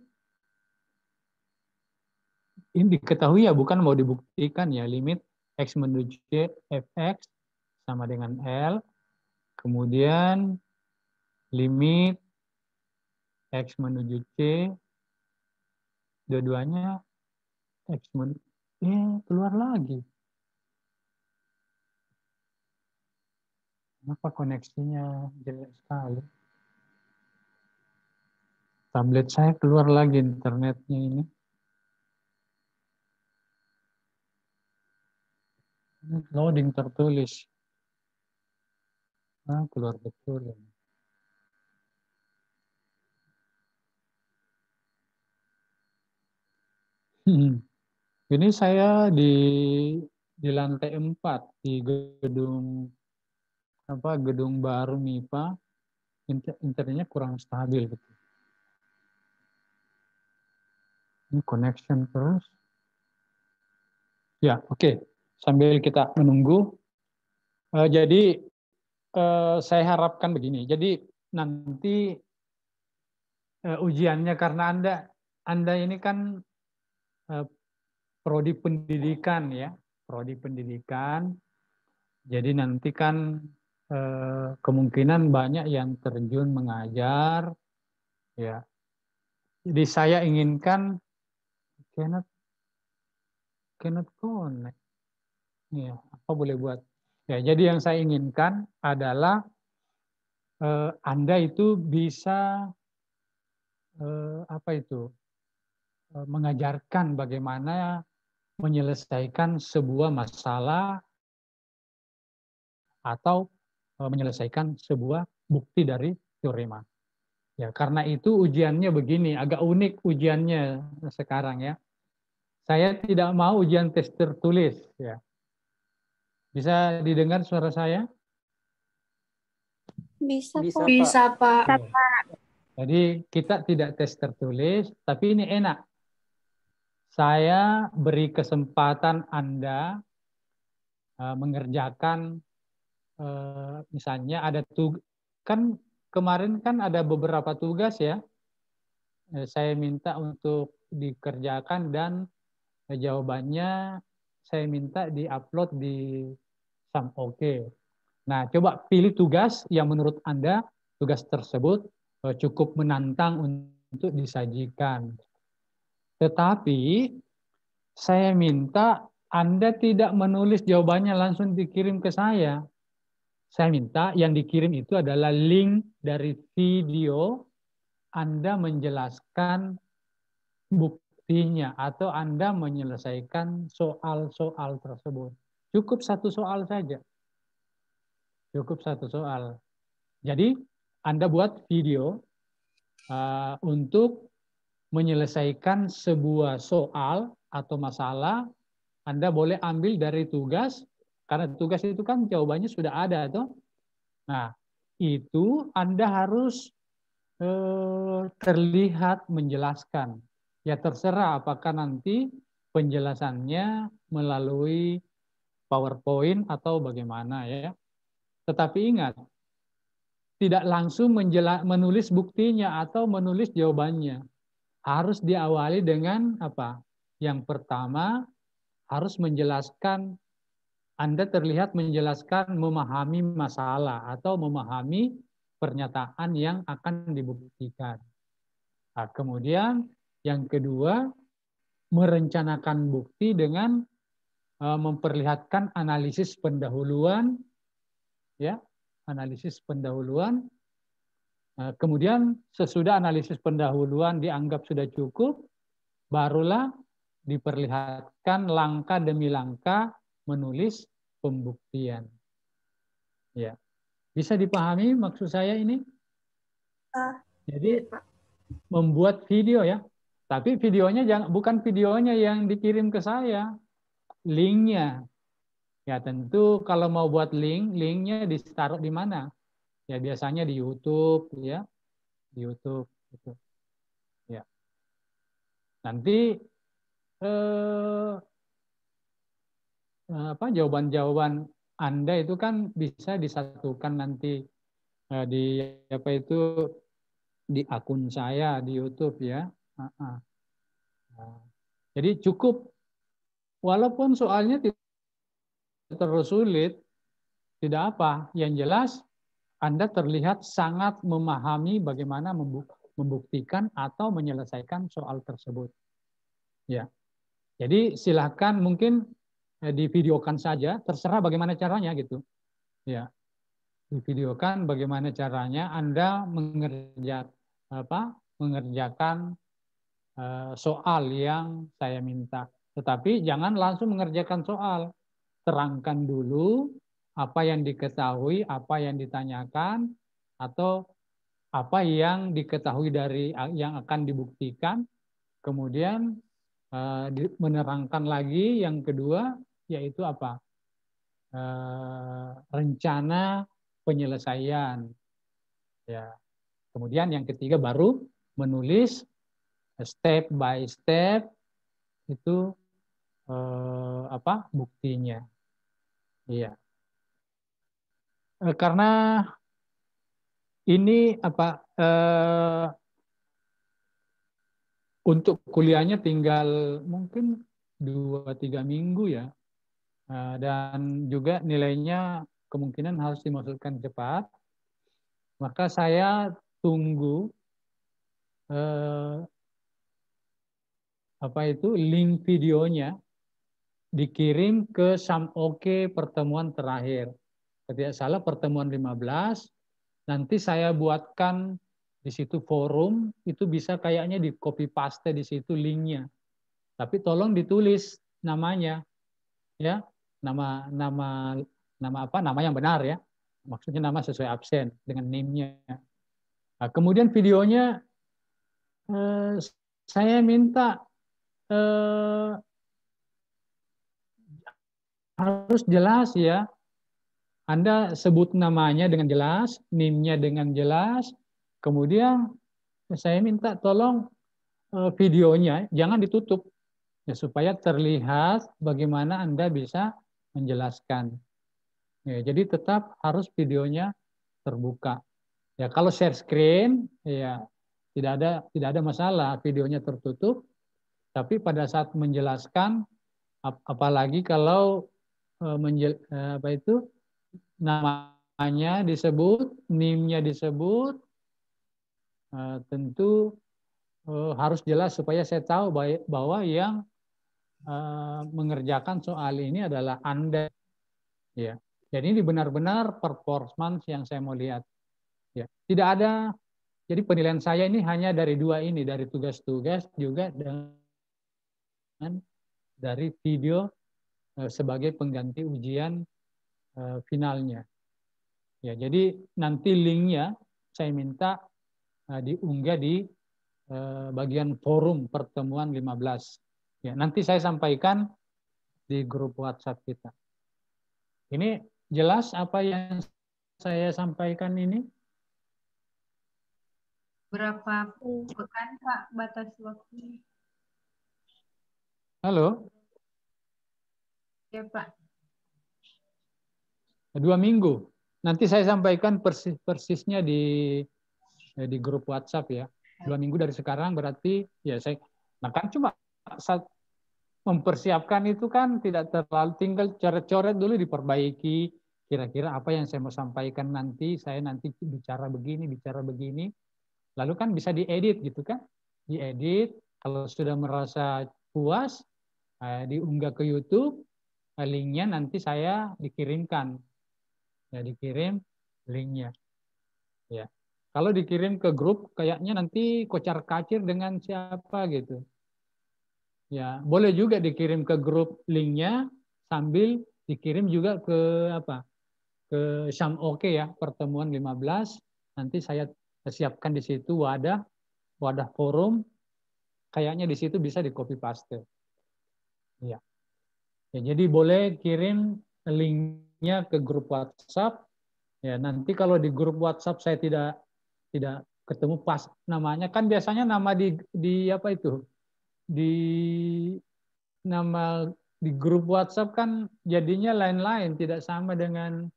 ini diketahui ya, bukan mau dibuktikan ya, limit X menuju Y fx sama dengan L, kemudian limit X menuju C, dua-duanya X menuju, keluar lagi. Kenapa koneksinya jelek sekali? Tablet saya keluar lagi internetnya ini. Loading tertulis. Keluar betul. Ini saya di lantai 4 di gedung baru MIPA. Internetnya kurang stabil gitu. Ini connection terus. Ya, oke. Sambil kita menunggu. Jadi saya harapkan begini. Jadi nanti ujiannya karena Anda ini kan prodi pendidikan ya, prodi pendidikan. Jadi nanti kan kemungkinan banyak yang terjun mengajar, ya. Jadi saya inginkan cannot connect. Ya, apa boleh buat? Ya, jadi yang saya inginkan adalah Anda itu bisa mengajarkan bagaimana menyelesaikan sebuah masalah atau menyelesaikan sebuah bukti dari teorema. Ya, karena itu ujiannya begini, agak unik ujiannya sekarang ya. Saya tidak mau ujian tes tertulis ya. Bisa didengar suara saya? Bisa, Bisa, Pak. Pak. Bisa, Pak. Jadi kita tidak tes tertulis, tapi ini enak. Saya beri kesempatan Anda mengerjakan, misalnya ada kan kemarin kan ada beberapa tugas ya. Saya minta untuk dikerjakan dan jawabannya saya minta diupload di Samoke. Nah, coba pilih tugas yang menurut Anda tugas tersebut cukup menantang untuk disajikan. Tetapi saya minta Anda tidak menulis jawabannya langsung dikirim ke saya. Saya minta yang dikirim itu adalah link dari video Anda menjelaskan buktinya atau Anda menyelesaikan soal-soal tersebut. Cukup satu soal saja. Cukup satu soal. Jadi Anda buat video untuk menyelesaikan sebuah soal atau masalah. Anda boleh ambil dari tugas, karena tugas itu kan jawabannya sudah ada. Toh? Nah, itu Anda harus terlihat menjelaskan. Ya terserah apakah nanti penjelasannya melalui PowerPoint atau bagaimana ya. Tetapi ingat, tidak langsung menulis buktinya atau menulis jawabannya. Harus diawali dengan apa? Yang pertama, harus menjelaskan, Anda terlihat menjelaskan memahami masalah atau memahami pernyataan yang akan dibuktikan. Nah, kemudian yang kedua, merencanakan bukti dengan memperlihatkan analisis pendahuluan, ya, analisis pendahuluan. Kemudian sesudah analisis pendahuluan dianggap sudah cukup, barulah diperlihatkan langkah demi langkah menulis pembuktian. Ya, bisa dipahami maksud saya ini? Jadi membuat video ya, tapi videonya bukan videonya yang dikirim ke saya, linknya. Ya tentu kalau mau buat linknya ditaruh di mana? Ya biasanya di YouTube ya, di YouTube gitu. Ya. Nanti jawaban-jawaban Anda itu kan bisa disatukan nanti di apa itu di akun saya di YouTube ya. Nah, Jadi cukup, walaupun soalnya tidak terlalu sulit, tidak apa. Yang jelas Anda terlihat sangat memahami bagaimana membuktikan atau menyelesaikan soal tersebut. Ya. Jadi silakan mungkin divideokan saja, terserah bagaimana caranya gitu. Ya. Divideokan bagaimana caranya Anda mengerjakan soal yang saya minta. Tetapi jangan langsung mengerjakan soal. Terangkan dulu apa yang diketahui, apa yang ditanyakan, atau apa yang diketahui dari yang akan dibuktikan, kemudian menerangkan lagi yang kedua, yaitu apa? Rencana penyelesaian. Ya. Kemudian yang ketiga baru menulis step by step itu buktinya. Iya. Karena ini untuk kuliahnya tinggal mungkin 2-3 minggu ya. Dan juga nilainya kemungkinan harus dimasukkan cepat. Maka saya tunggu link videonya dikirim ke Samoke pertemuan terakhir. Tidak salah pertemuan 15, nanti saya buatkan di situ forum, itu bisa kayaknya di copy paste di situ linknya. Tapi tolong ditulis namanya, ya, nama yang benar ya. Maksudnya nama sesuai absen dengan name-nya. Nah, kemudian videonya saya minta harus jelas ya. Anda sebut namanya dengan jelas, NIM-nya dengan jelas, kemudian saya minta tolong videonya jangan ditutup ya, supaya terlihat bagaimana Anda bisa menjelaskan. Ya, jadi tetap harus videonya terbuka. Ya, kalau share screen ya tidak ada masalah videonya tertutup, tapi pada saat menjelaskan apalagi kalau namanya disebut, NIM-nya disebut, tentu harus jelas supaya saya tahu bahwa yang mengerjakan soal ini adalah Anda. Ya. Jadi ini benar-benar performance yang saya mau lihat. Ya. Tidak ada, jadi penilaian saya ini hanya dari dua ini, dari tugas-tugas juga dengan dari video sebagai pengganti ujian finalnya. Ya, jadi nanti linknya saya minta diunggah di bagian forum pertemuan 15. Ya, nanti saya sampaikan di grup WhatsApp kita. Ini jelas apa yang saya sampaikan ini? Berapa pekan Pak batas waktunya? Halo? Ya Pak. 2 minggu. Nanti saya sampaikan persisnya di grup WhatsApp ya. 2 minggu dari sekarang berarti ya saya. Nah kan cuma saat mempersiapkan itu kan tidak terlalu, tinggal coret-coret dulu diperbaiki. Kira-kira apa yang saya mau sampaikan nanti, saya nanti bicara begini. Lalu kan bisa diedit gitu kan. Diedit, kalau sudah merasa puas, diunggah ke YouTube, linknya nanti saya dikirimkan. Ya, dikirim linknya. Ya. Kalau dikirim ke grup, kayaknya nanti kocar-kacir dengan siapa gitu. Ya, boleh juga dikirim ke grup linknya sambil dikirim juga ke ke Samoke ya, pertemuan 15. Nanti saya siapkan di situ wadah forum, kayaknya di situ bisa di copy paste. Ya. Ya, jadi boleh kirim linknya ke grup WhatsApp. Ya, nanti kalau di grup WhatsApp saya tidak ketemu pas namanya, kan biasanya nama di apa itu? Nama di grup WhatsApp kan jadinya lain-lain, tidak sama dengan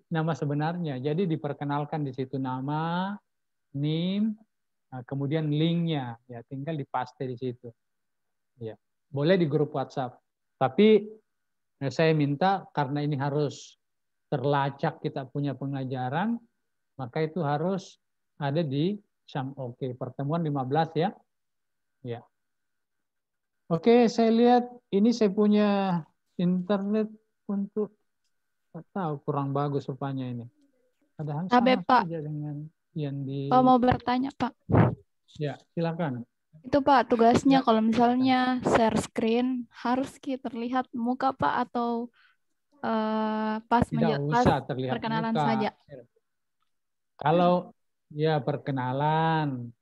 nama sebenarnya. Jadi diperkenalkan di situ nama, NIM, kemudian linknya, ya tinggal dipaste di situ. Ya. boleh di grup WhatsApp. Tapi saya minta karena ini harus terlacak kita punya pengajaran, maka itu harus ada di Sam Oke, pertemuan 15 ya. Ya. Oke, saya lihat ini saya punya internet untuk tahu kurang bagus rupanya ini. Padahal Abe, sama Pak. saja dengan yang di. Pak mau bertanya, Pak. Ya, silakan. Itu Pak, tugasnya Ya, kalau misalnya share screen harus terlihat muka Pak atau pas tidak pas usah terlihat perkenalan muka. saja. Kalau ya perkenalan,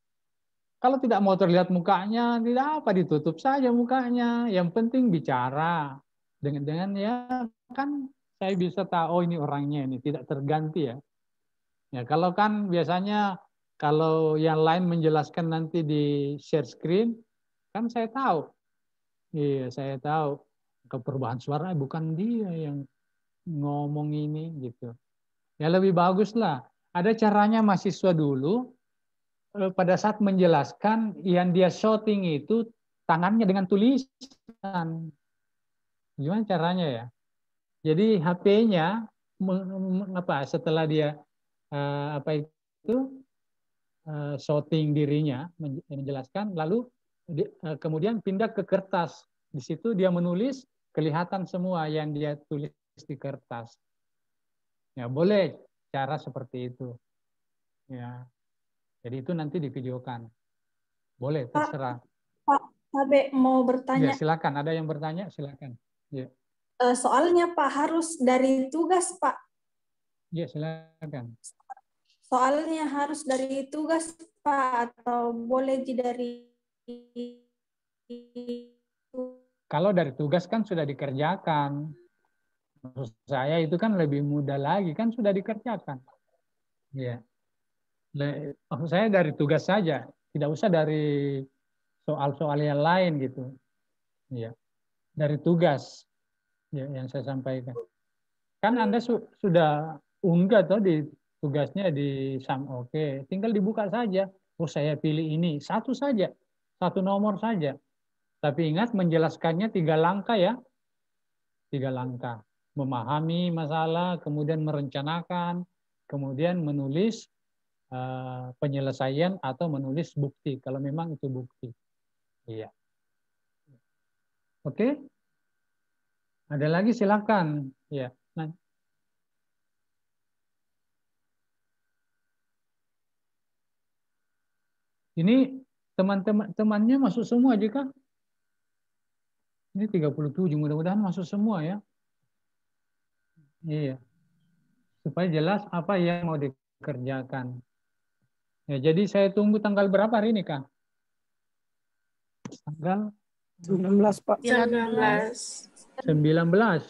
kalau tidak mau terlihat mukanya, tidak apa, ditutup saja mukanya. Yang penting bicara dengan ya kan saya bisa tahu oh ini orangnya ini tidak terganti ya. Ya kalau kan biasanya kalau yang lain menjelaskan nanti di share screen kan saya tahu. Iya saya tahu ke perubahan suara bukan dia yang ngomong ini gitu. Ya lebih bagus lah. Ada caranya mahasiswa dulu pada saat menjelaskan yang dia shooting itu tangannya dengan tulisan. Gimana caranya ya? Jadi HP-nya setelah dia apa itu shooting dirinya menjelaskan lalu kemudian pindah ke kertas. Di situ dia menulis kelihatan semua yang dia tulis di kertas. Ya, boleh cara seperti itu. Ya. Jadi itu nanti divideokan. Boleh, terserah. Pak Abe mau Ya, bertanya. silakan. Ada yang bertanya, silakan. Ya, Soalnya Pak harus dari tugas Pak. ya silakan. Soalnya harus dari tugas Pak atau boleh dari Kalau dari tugas kan sudah dikerjakan. Maksud saya itu kan lebih mudah lagi, kan sudah dikerjakan. Ya. Maksud saya dari tugas saja, tidak usah dari soal-soal yang lain gitu. Ya. Dari tugas ya, yang saya sampaikan. Kan Anda sudah unggah tuh di tugasnya di Sam Oke, tinggal dibuka saja. Oh saya pilih ini, satu saja, satu nomor saja. Tapi ingat menjelaskannya 3 langkah ya, 3 langkah. Memahami masalah, kemudian merencanakan, kemudian menulis penyelesaian atau menulis bukti kalau memang itu bukti. Iya. Oke? Ada lagi silakan. Ya. Nah, ini teman-temannya masuk semua jika ini 37 mudah-mudahan masuk semua ya. Iya. Supaya jelas apa yang mau dikerjakan. Ya, jadi saya tunggu tanggal berapa hari ini, Kak? Tanggal 19, Pak. 19. 19.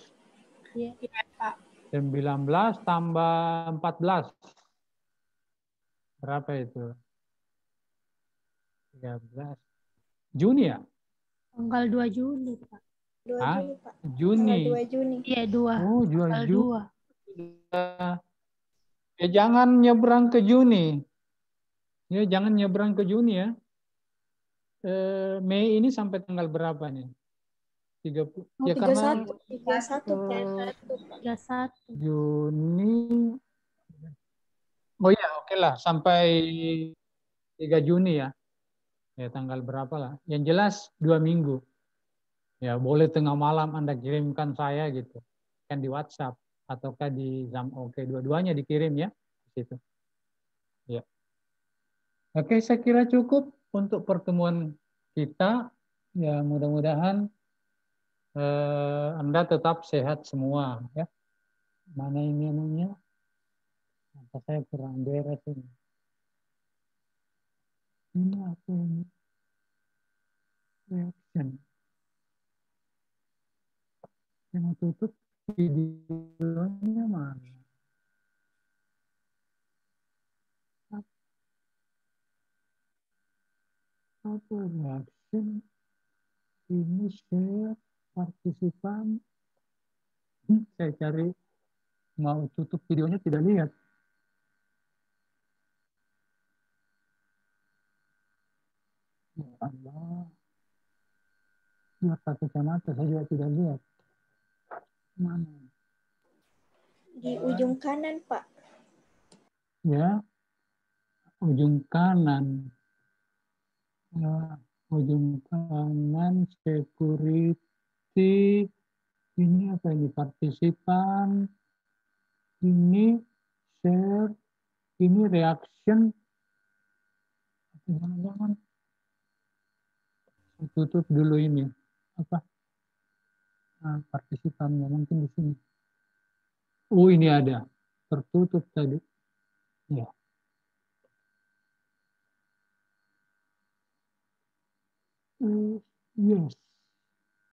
Iya, Pak. 19 tambah 14. Berapa itu? 13. Juni ya? Tanggal 2 Juli, Pak. 2 Hah? Juni Pak. Juni. Tanggal 2 Juni. Iya, 2. Oh, Tanggal Juni. 2. Ya jangan nyebrang ke Juni. Ya jangan nyebrang ke Juni ya. Mei ini sampai tanggal berapa nih? 30. Oh, Ya karena 31 Pak. 31. Juni. Oh iya, oke lah sampai 3 Juni ya. Ya tanggal berapa lah. Yang jelas 2 minggu. Ya boleh tengah malam Anda kirimkan saya gitu. Kan di WhatsApp ataukah di Zam Oke, dua-duanya dikirim ya di situ. Ya. Oke, saya kira cukup untuk pertemuan kita. Ya mudah-mudahan Anda tetap sehat semua ya. Mana ini namanya? Apa saya kurang beres ini? Ini apa ini? Reaction. Yang tutup videonya mana? Apa reaction? Ini share partisipan. Saya cari mau tutup videonya tidak lihat. Ya Allah. pakai kacamata, saya juga tidak lihat. Mana? Di ujung kanan, Pak. Ya, ujung kanan. Ya, ujung kanan, security. Ini apa ini? Partisipan. Ini share. Ini reaction. Jangan-jangan tutup dulu ini. Apa? Nah, partisipannya mungkin di sini. Oh, ini ada. Tertutup tadi. Ya. Yes.